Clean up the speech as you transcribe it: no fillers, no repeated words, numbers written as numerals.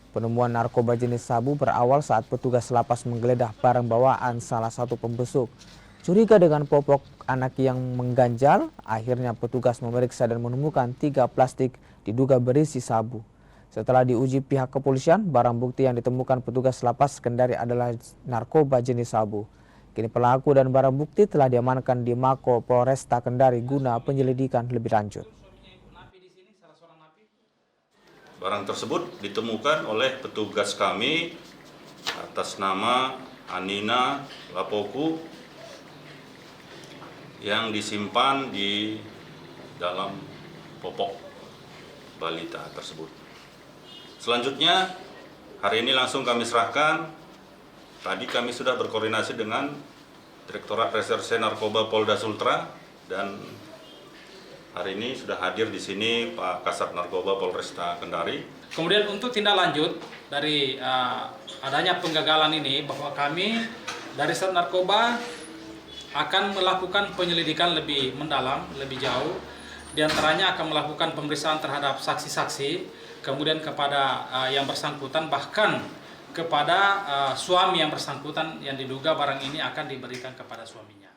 Penemuan narkoba jenis sabu berawal saat petugas lapas menggeledah barang bawaan salah satu pembesuk. Curiga dengan popok anak yang mengganjal, akhirnya petugas memeriksa dan menemukan 3 plastik diduga berisi sabu. Setelah diuji pihak kepolisian, barang bukti yang ditemukan petugas lapas Kendari adalah narkoba jenis sabu. Kini pelaku dan barang bukti telah diamankan di Mako Polresta Kendari guna penyelidikan lebih lanjut. Barang tersebut ditemukan oleh petugas kami atas nama Anina Lapoku yang disimpan di dalam popok balita tersebut. Selanjutnya, hari ini langsung kami serahkan. Tadi kami sudah berkoordinasi dengan Direktorat Reserse Narkoba Polda Sultra dan hari ini sudah hadir di sini Pak Kasat Narkoba Polresta Kendari. Kemudian untuk tindak lanjut dari adanya penggagalan ini, bahwa kami dari Sat Narkoba akan melakukan penyelidikan lebih mendalam, lebih jauh. Di antaranya akan melakukan pemeriksaan terhadap saksi-saksi, kemudian kepada yang bersangkutan, bahkan kepada suami yang bersangkutan yang diduga barang ini akan diberikan kepada suaminya.